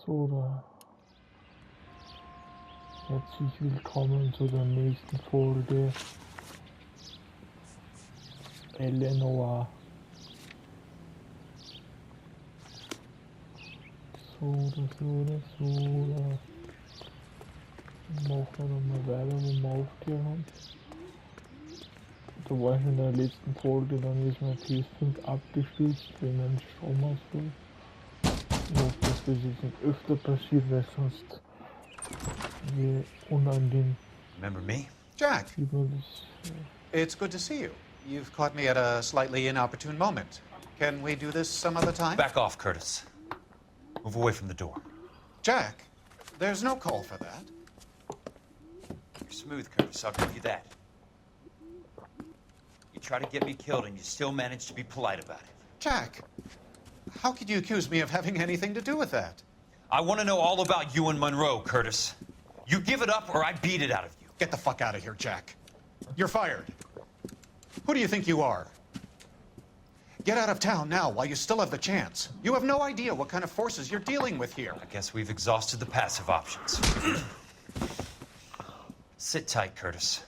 So, da. Herzlich willkommen zu der nächsten Folge Noire. So, da. Machen wir dann mal weiter, wo wir aufgehört haben. Da war ich in der letzten Folge, dann ist mein PS5 abgestürzt wegen einem Stromausfall. Ich hoffe, dass das jetzt nicht öfter passiert, weil sonst wie unangenehm. Remember me? Jack, it's good to see you. You've caught me at a slightly inopportune moment. Can we do this some other time? Back off, Curtis. Move away from the door. Jack, there's no call for that. You're smooth, Curtis, I'll give you that. You try to get me killed and you still manage to be polite about it. Jack, how could you accuse me of having anything to do with that? I want to know all about you and Monroe, Curtis. You give it up or I beat it out of you. Get the fuck out of here, Jack. You're fired. Who do you think you are? Get out of town now while you still have the chance. You have no idea what kind of forces you're dealing with here. I guess we've exhausted the passive options. Sit tight, Curtis.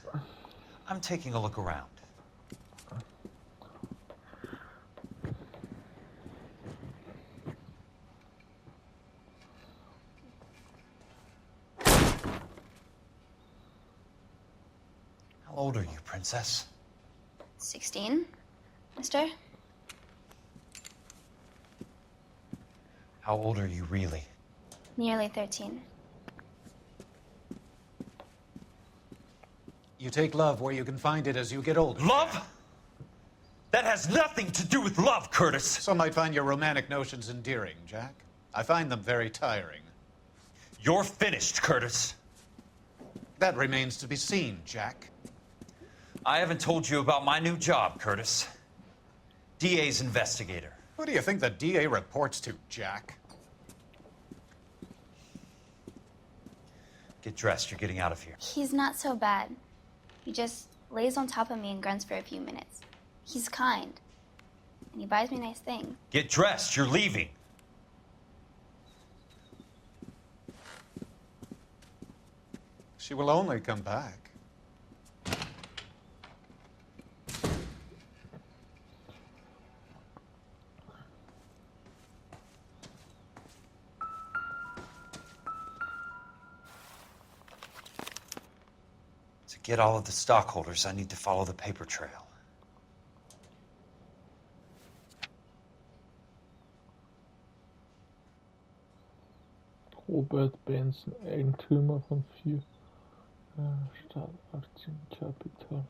I'm taking a look around. How old are you, Princess? 16, mister? How old are you really? Nearly 13. You take love where you can find it as you get older. Love? That has nothing to do with love, Curtis. Some might find your romantic notions endearing, Jack. I find them very tiring. You're finished, Curtis. That remains to be seen, Jack. I haven't told you about my new job, Curtis. DA's investigator. Who do you think the DA reports to, Jack? Get dressed, you're getting out of here. He's not so bad. He just lays on top of me and grunts for a few minutes. He's kind. And he buys me nice things. Get dressed, you're leaving. She will only come back. To get all of the stockholders, I need to follow the paper trail. Robert Benson, Eigentümer von 4 Startaktien-Kapital.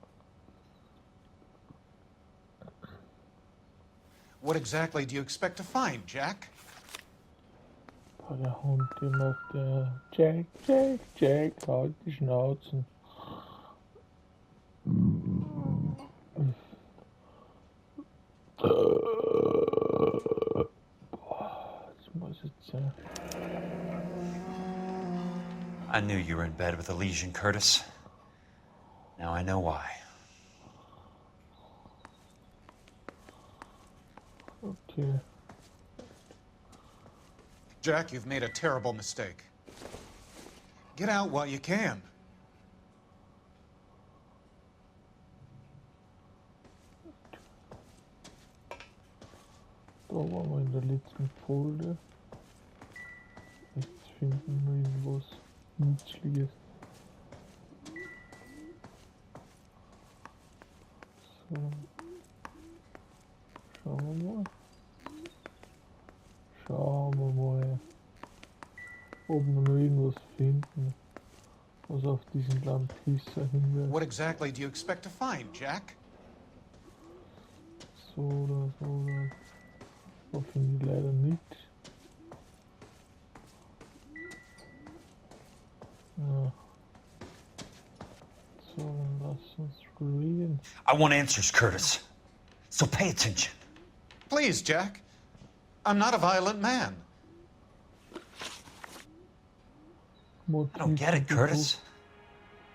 What exactly do you expect to find, Jack? Der Hund, der macht Jack, halt die Schnauzen. Das muss jetzt sein. I knew you were in bed with a lesion, Curtis. Now I know why. Okay. Jack, you've made a terrible mistake. Get out while you can. Da waren wir in der letzten Folge. Jetzt finden wir irgendwas Nützliches. So. Schauen wir mal, ob wir noch irgendwas finden, was auf diesen Landpisser hinweist. What exactly do you expect to find, Jack? So. Da finde ich leider nichts. Ja. So, dann lass uns reden. I want answers, Curtis. So pay attention. Please, Jack. I'm not a violent man. I don't get it, Curtis.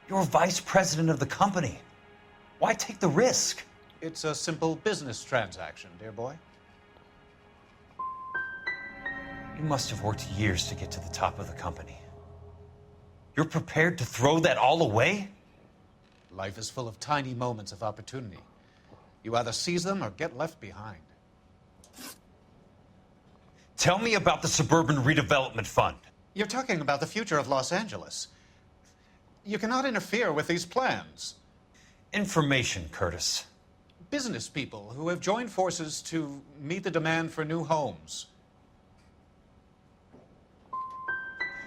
You're vice president of the company. Why take the risk? It's a simple business transaction, dear boy. You must have worked years to get to the top of the company. You're prepared to throw that all away? Life is full of tiny moments of opportunity. You either seize them or get left behind. Tell me about the Suburban Redevelopment Fund. You're talking about the future of Los Angeles. You cannot interfere with these plans. Information, Curtis. Business people who have joined forces to meet the demand for new homes.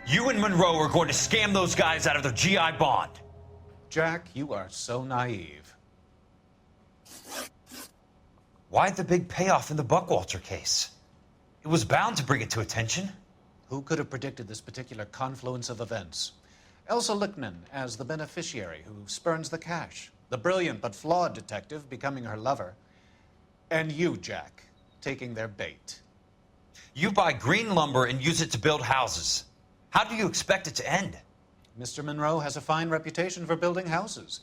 You and Monroe are going to scam those guys out of their GI bond. Jack, you are so naive. Why the big payoff in the Buckwalter case? It was bound to bring it to attention. Who could have predicted this particular confluence of events? Elsa Lichtman as the beneficiary who spurns the cash, the brilliant but flawed detective becoming her lover, and you, Jack, taking their bait. You buy green lumber and use it to build houses. How do you expect it to end? Mr. Monroe has a fine reputation for building houses.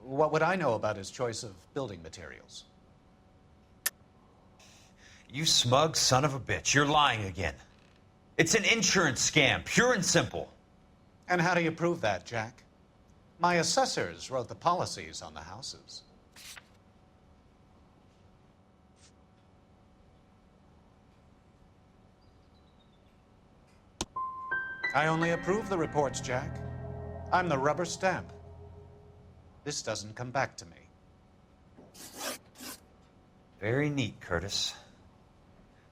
What would I know about his choice of building materials? You smug son of a bitch, you're lying again. It's an insurance scam, pure and simple. And how do you prove that, Jack? My assessors wrote the policies on the houses. I only approve the reports, Jack. I'm the rubber stamp. This doesn't come back to me. Very neat, Curtis.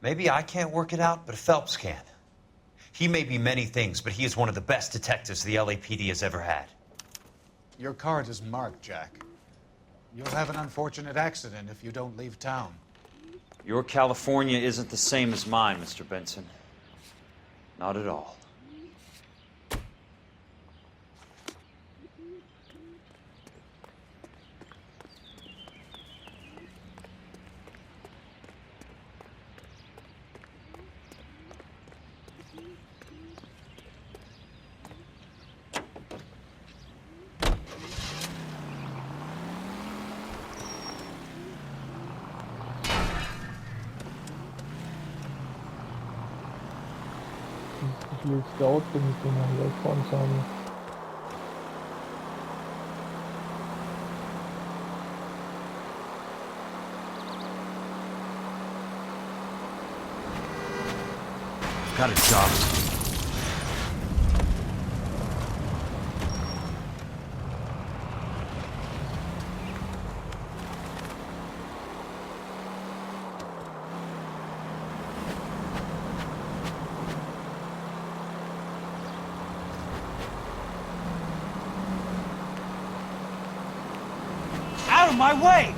Maybe I can't work it out, but Phelps can. He may be many things, but he is one of the best detectives the LAPD has ever had. Your card is marked, Jack. You'll have an unfortunate accident if you don't leave town. Your California isn't the same as mine, Mr. Benson. Not at all. Ich lese laut, wenn ich den mal herfahren sammle. Got a job. Out of my way!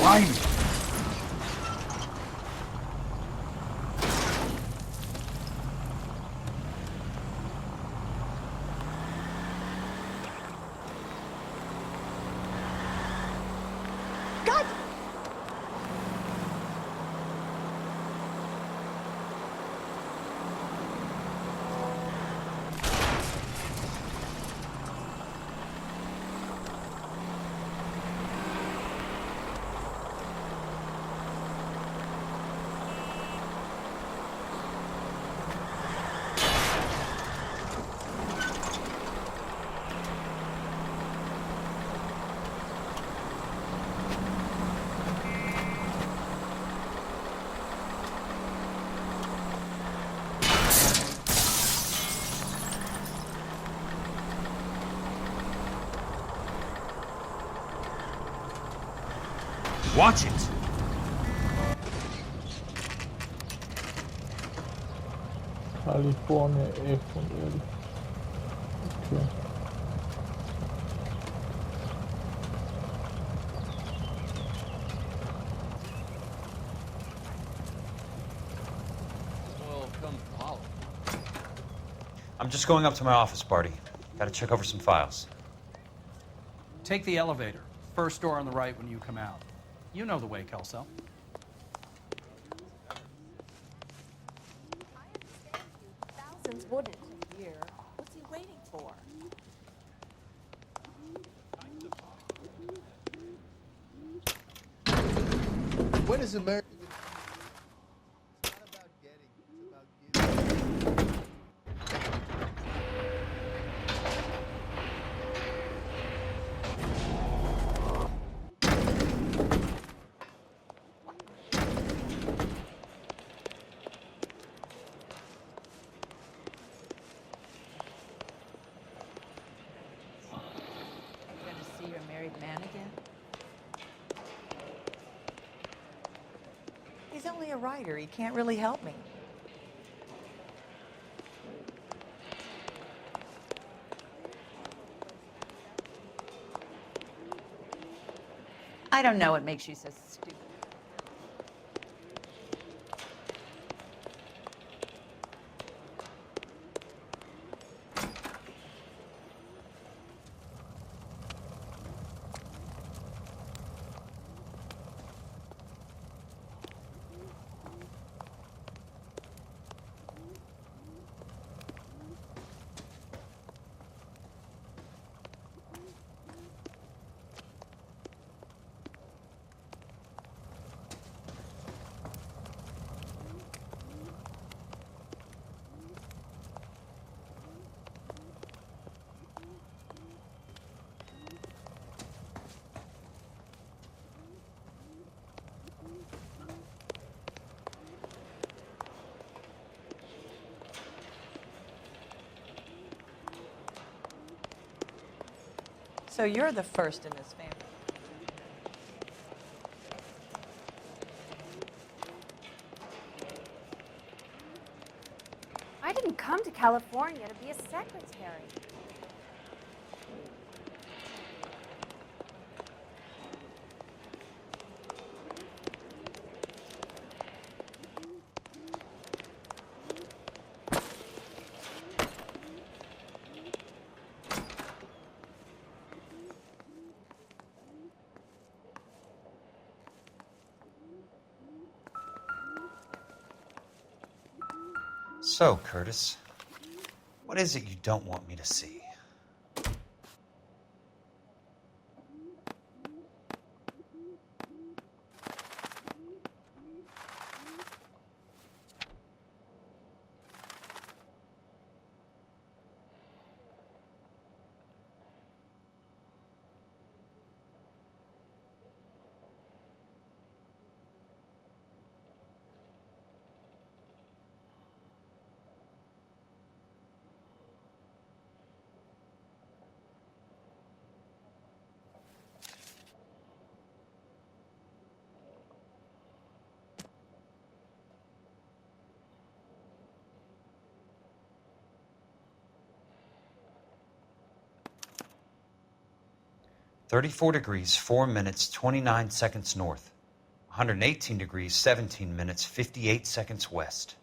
Right. God! Watch it! California F und L. Okay. Well, come follow. I'm just going up to my office party. Gotta check over some files. Take the elevator. First door on the right when you come out. You know the way, Kelso. I understand you. Thousands wouldn't here. What's he waiting for? What is America? It's not about getting, it's about giving. You gonna see your married man again? He's only a writer. He can't really help me. I don't know what makes you so stupid. So you're the first in this family. I didn't come to California to be a secretary. So, Curtis, what is it you don't want me to see? "34 degrees, 4 minutes, 29 seconds north. 118 degrees, 17 minutes, 58 seconds west."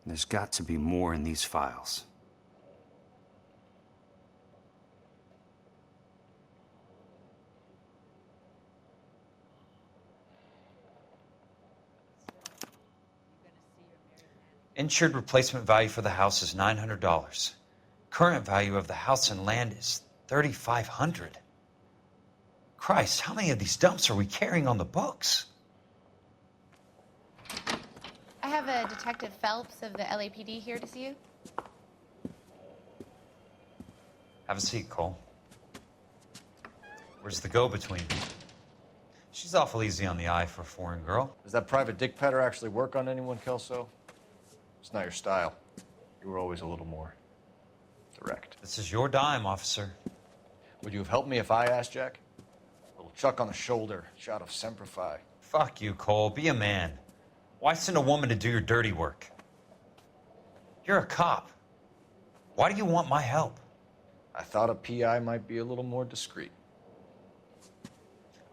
There's got to be more in these files. Insured replacement value for the house is $900. Current value of the house and land is $3,500. Christ, how many of these dumps are we carrying on the books? I have a Detective Phelps of the LAPD here to see you. Have a seat, Cole. Where's the go-between? She's awful easy on the eye for a foreign girl. Does that private dick petter actually work on anyone, Kelso? It's not your style. You were always a little more direct. This is your dime, officer. Would you have helped me if I asked, Jack? A little chuck on the shoulder, shot of Semper Fi. Fuck you, Cole. Be a man. Why send a woman to do your dirty work? You're a cop. Why do you want my help? I thought a PI might be a little more discreet.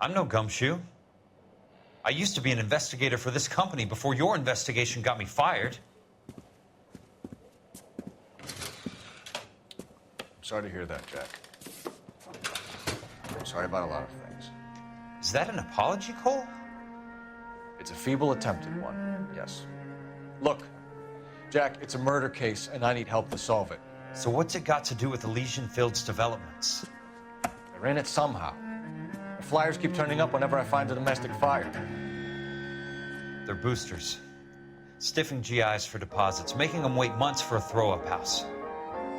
I'm no gumshoe. I used to be an investigator for this company before your investigation got me fired. Sorry to hear that, Jack. Sorry about a lot of things. Is that an apology, Cole? It's a feeble attempt at one, yes. Look, Jack, it's a murder case, and I need help to solve it. So what's it got to do with Elysian Fields developments? They're in it somehow. The flyers keep turning up whenever I find a domestic fire. They're boosters. Stiffing GIs for deposits, making them wait months for a throw-up house.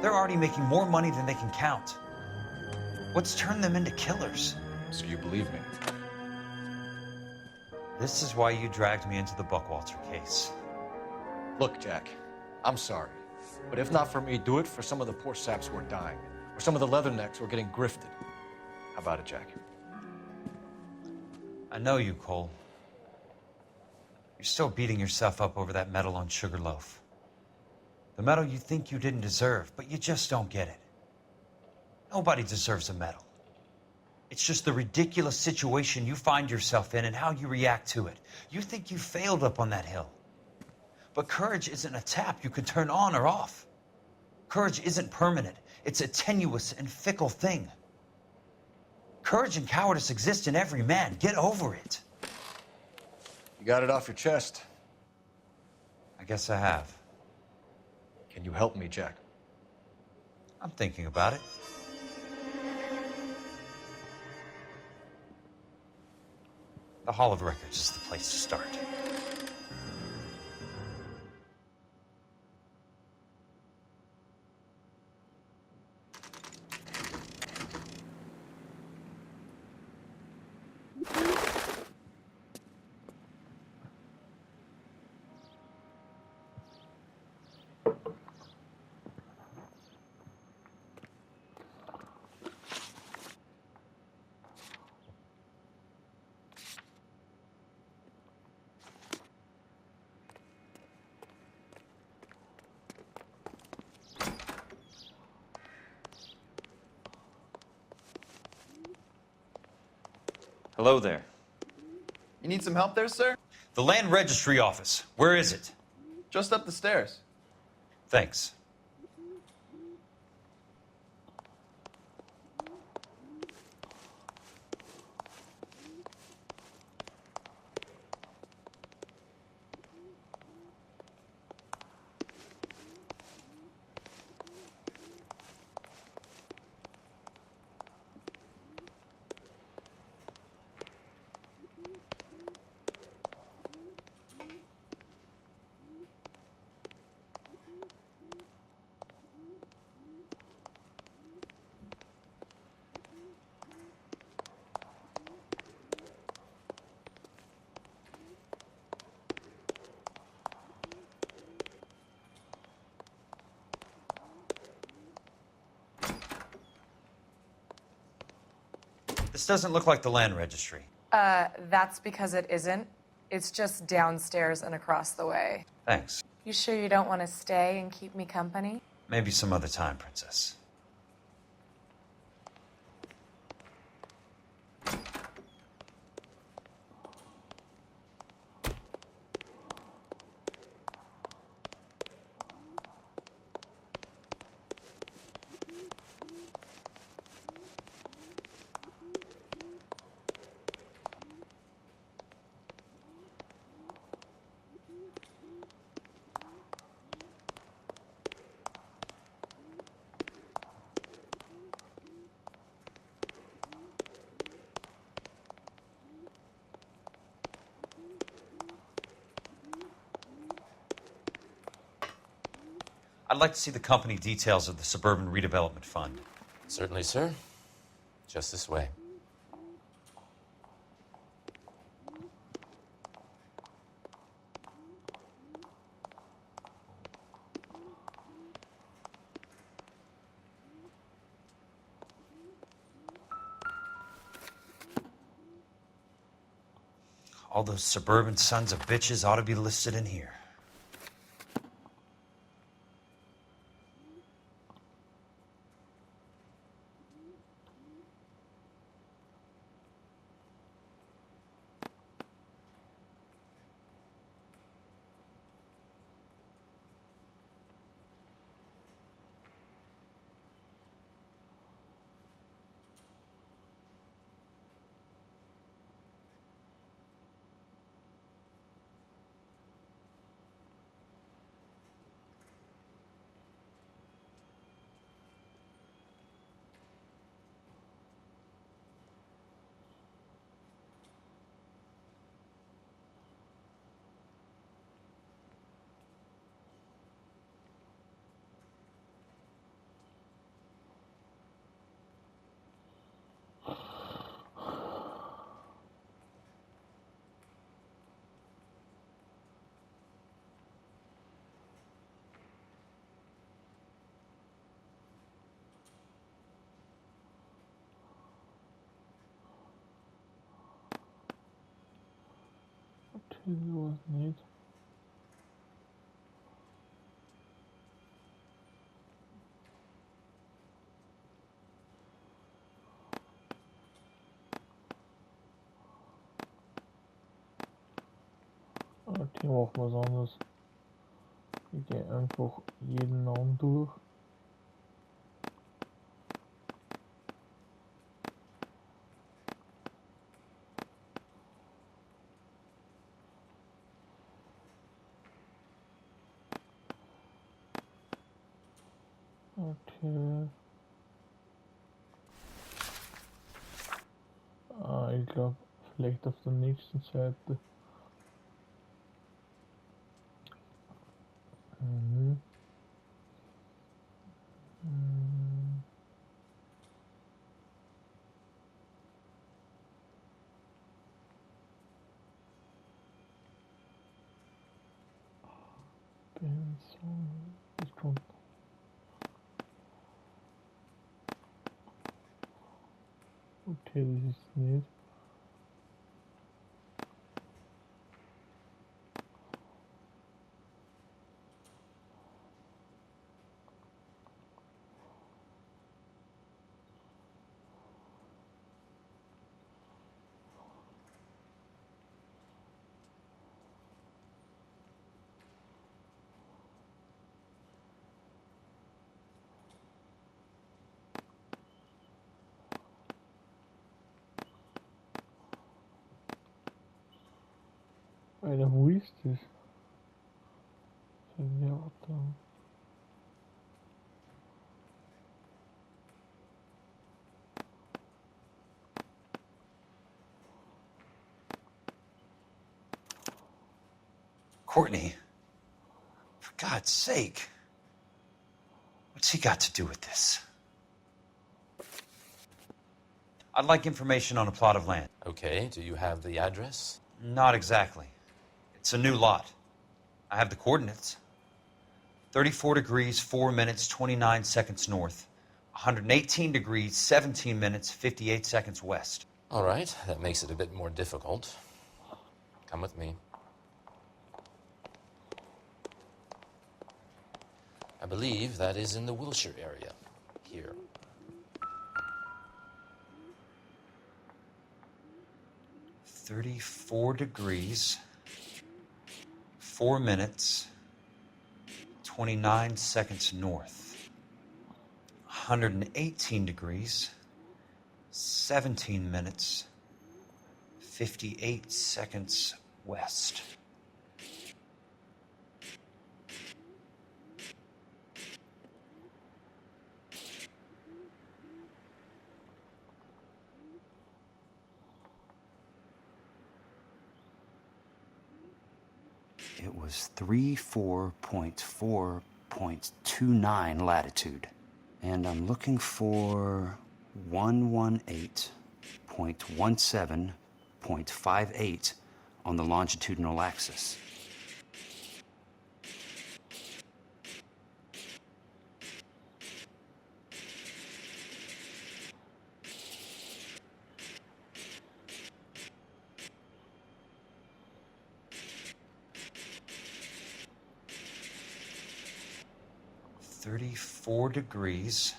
They're already making more money than they can count. What's turned them into killers? So you believe me? This is why you dragged me into the Buckwalter case. Look, Jack, I'm sorry. But if not for me, do it for some of the poor saps who are dying. Or some of the leathernecks who are getting grifted. How about it, Jack? I know you, Cole. You're still beating yourself up over that medal on Sugarloaf. The medal you think you didn't deserve, but you just don't get it. Nobody deserves a medal. It's just the ridiculous situation you find yourself in and how you react to it. You think you failed up on that hill. But courage isn't a tap you can turn on or off. Courage isn't permanent. It's a tenuous and fickle thing. Courage and cowardice exist in every man. Get over it. You got it off your chest. I guess I have. Can you help me, Jack? I'm thinking about it. The Hall of Records is the place to start. Hello there. You need some help there, sir? The Land Registry Office. Where is it? Just up the stairs. Thanks. This doesn't look like the Land Registry. That's because it isn't. It's just downstairs and across the way. Thanks. You sure you don't want to stay and keep me company? Maybe some other time, Princess. I'd like to see the company details of the Suburban Redevelopment Fund. Certainly, sir. Just this way. All those suburban sons of bitches ought to be listed in here. sowas nicht. Okay, machen wir was anderes. Ich gehe einfach jeden Namen durch. Okay. Ich glaube, vielleicht auf der nächsten Seite. Mhm. Benson. Das kommt. Okay, das ist nicht. Alter, wo ist das? Verwertung. Courtney, for God's sake, what's he got to do with this? I'd like information on a plot of land. Okay, do you have the address? Not exactly. It's a new lot. I have the coordinates. 34 degrees, 4 minutes, 29 seconds north. 118 degrees, 17 minutes, 58 seconds west. All right, that makes it a bit more difficult. Come with me. I believe that is in the Wilshire area, here. $34 degrees, 4 minutes, 29 seconds north. 118 degrees, 17 minutes, 58 seconds west. It was 34.4.29 latitude. And I'm looking for 118.17.58 on the longitudinal axis. $34 degrees,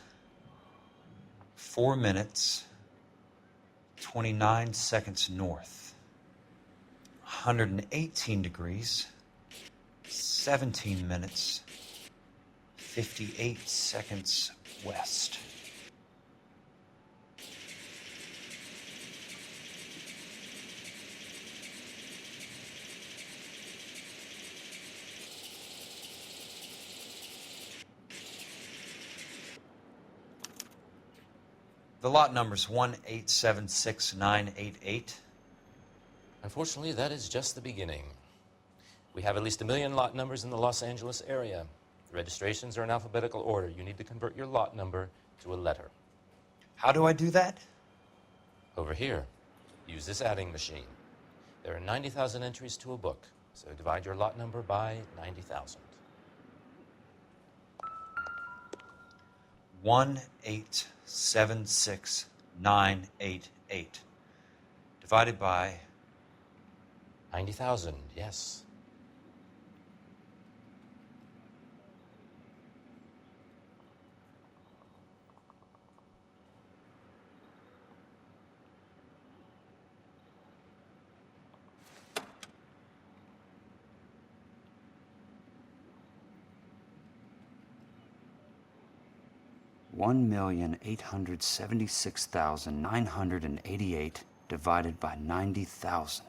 4 minutes, 29 seconds north. 118 degrees, 17 minutes, 58 seconds west. The lot number's 1876988. Unfortunately, that is just the beginning. We have at least 1 million lot numbers in the Los Angeles area. The registrations are in alphabetical order. You need to convert your lot number to a letter. How do I do that? Over here. Use this adding machine. There are 90,000 entries to a book, so divide your lot number by 90,000. 1876988 divided by 90,000, yes. $1,876,988 divided by 90,000.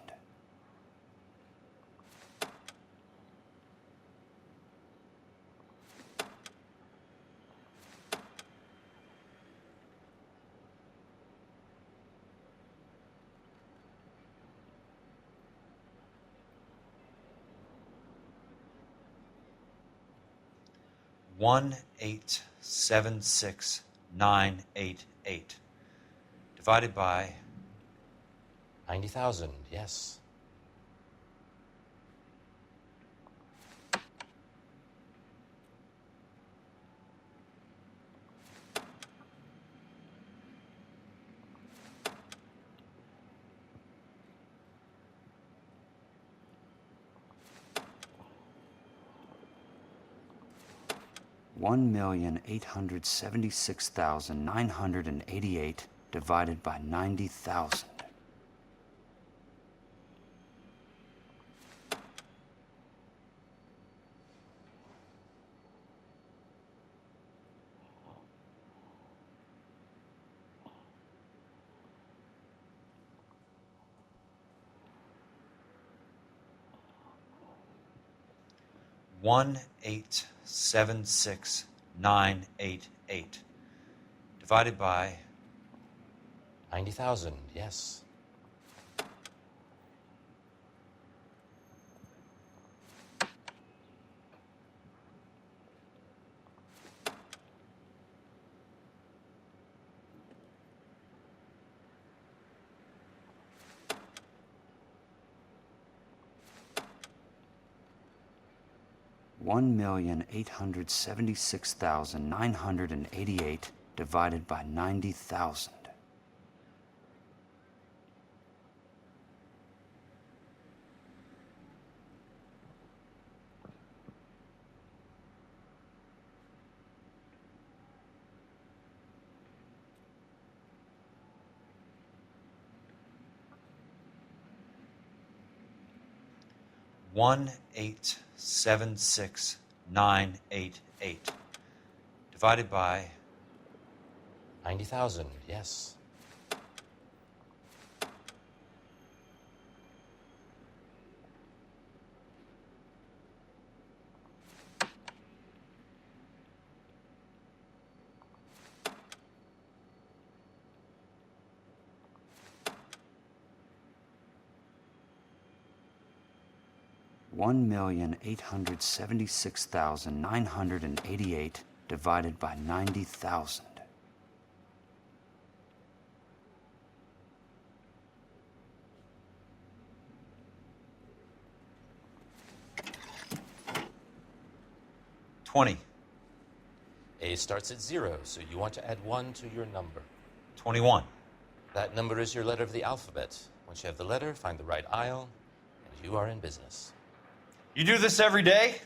$1,876,988 divided by 90,000, yes. $1,876,988 divided by 90,000. $1,876,988 divided by 90,000, yes. $1,876,988 divided by 90,000. $1,876,988 divided by 90,000, yes. $1,876,988 divided by 90,000. $20. A starts at 0, so you want to add 1 to your number. $21. That number is your letter of the alphabet. Once you have the letter, find the right aisle, and you are in business. You do this every day?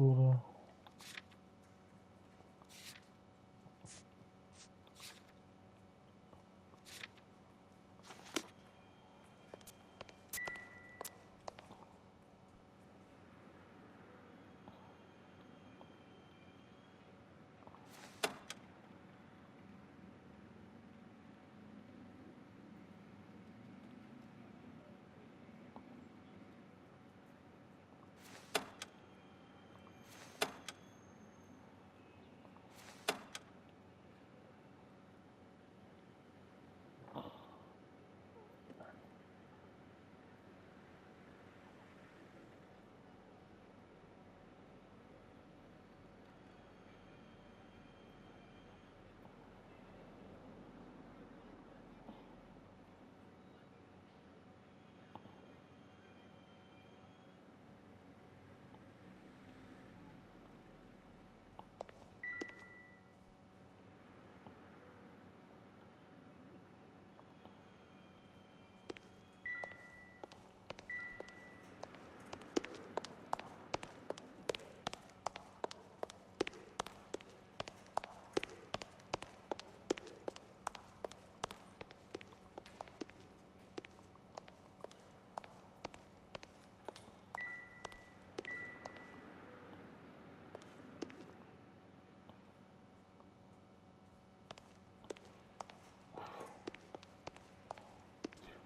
oder?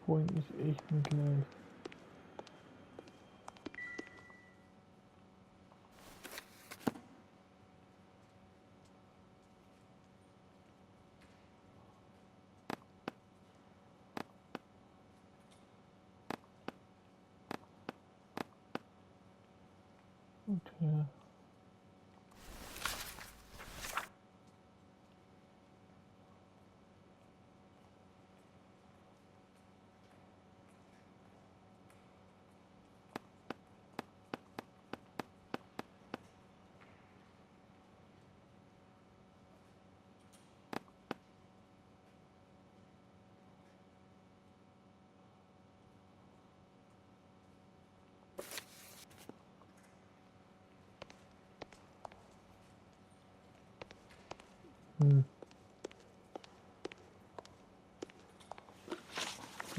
Vorhin ist echt nicht leicht. Okay.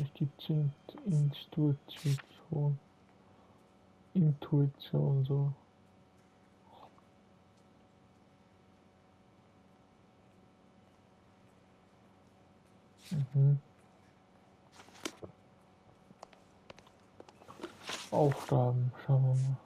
Die Intuition so. Aufgaben, schauen wir mal.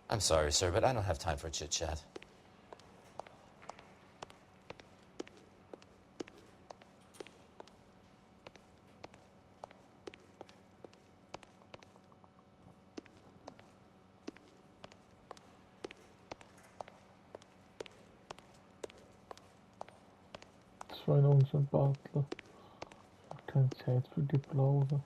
I'm sorry, sir, but I don't have time for chit-chat. Das war unser Butler. Keine Zeit für Geplauder.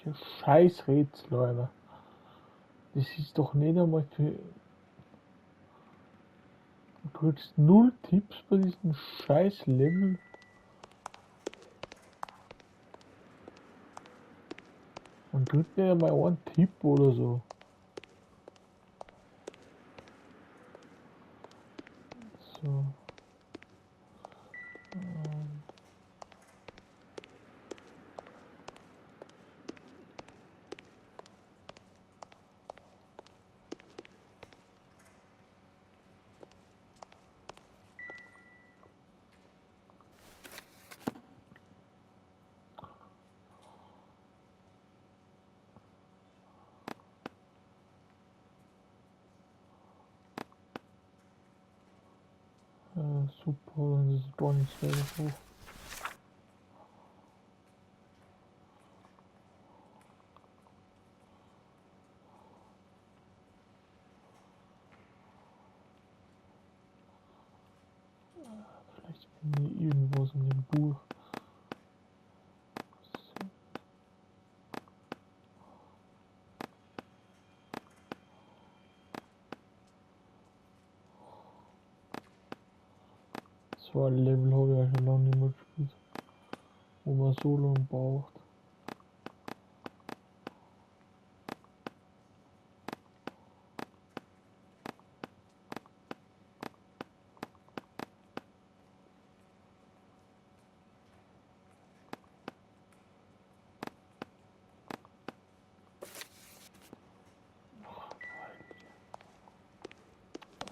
Solche Scheißrätsel, Alter. Das ist doch nicht einmal für... Du kriegst 0 Tipps bei diesem scheiß Level. Man kriegt nicht einmal einen Tipp oder so. So. Super, das ist gar nicht sehr hoch. Vielleicht bin ich irgendwas in dem Buch. So ein Level habe ich ja schon lange nicht mehr gespielt, wo man so lange braucht.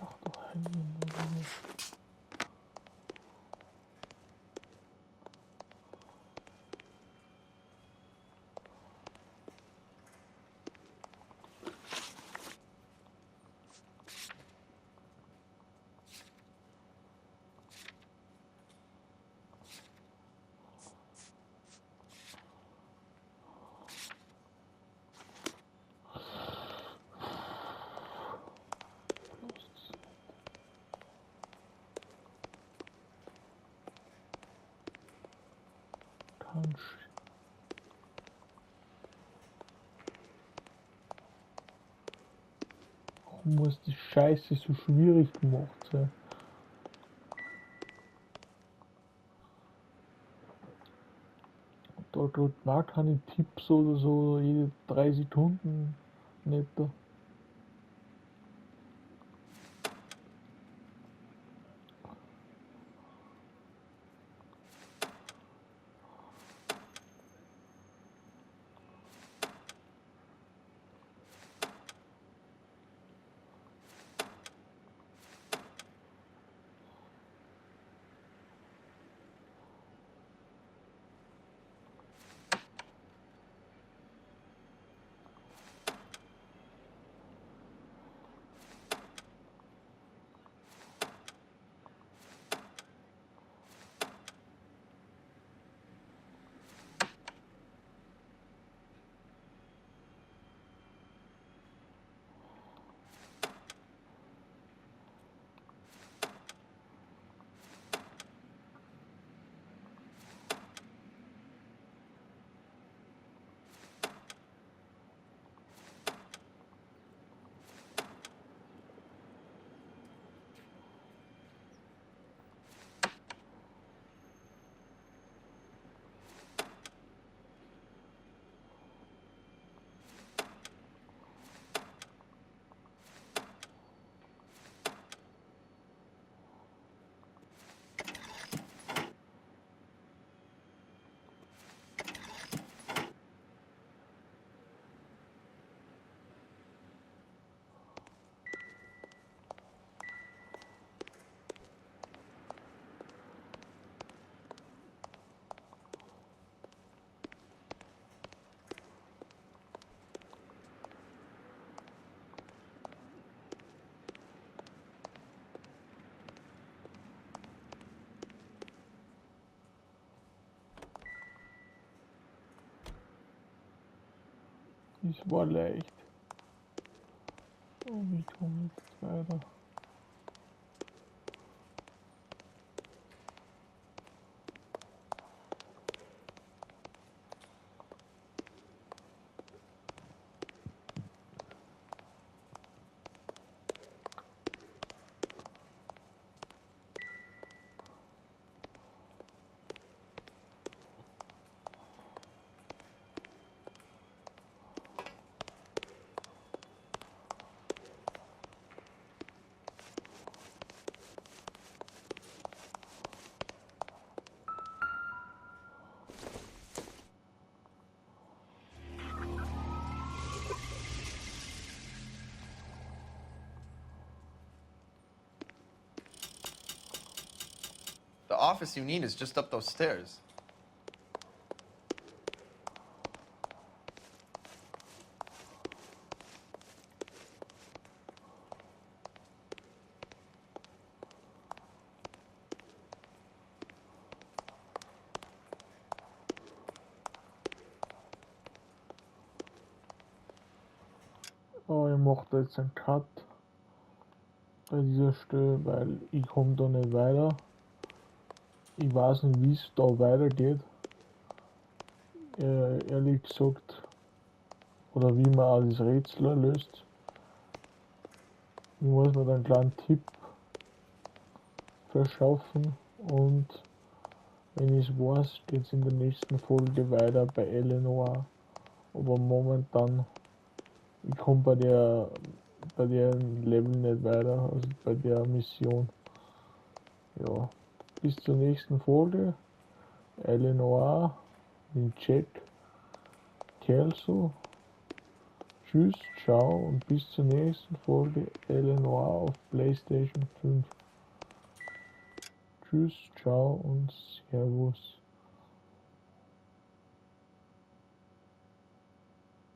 Ach du Heilige. Warum muss die Scheiße so schwierig gemacht sein? Da kriegt man keine Tipps oder so, jede 3 Sekunden netto. Das war leicht. Oh, wie komme ich jetzt weiter? The office you need is just up those stairs. Aber ich mache da jetzt einen Cut bei dieser Stelle, weil ich komme da nicht weiter. Ich weiß nicht, wie es da weitergeht. Ehrlich gesagt. Oder wie man auch das Rätsel löst. Ich muss mir da einen kleinen Tipp verschaffen und wenn ich es weiß, geht es in der nächsten Folge weiter bei Noire. Aber momentan, ich komme bei der Level nicht weiter, also bei der Mission. Ja, bis zur nächsten Folge. Noire, den Jack, Kelso. Tschüss, ciao und bis zur nächsten Folge Noire auf PlayStation 5. Tschüss, ciao und Servus.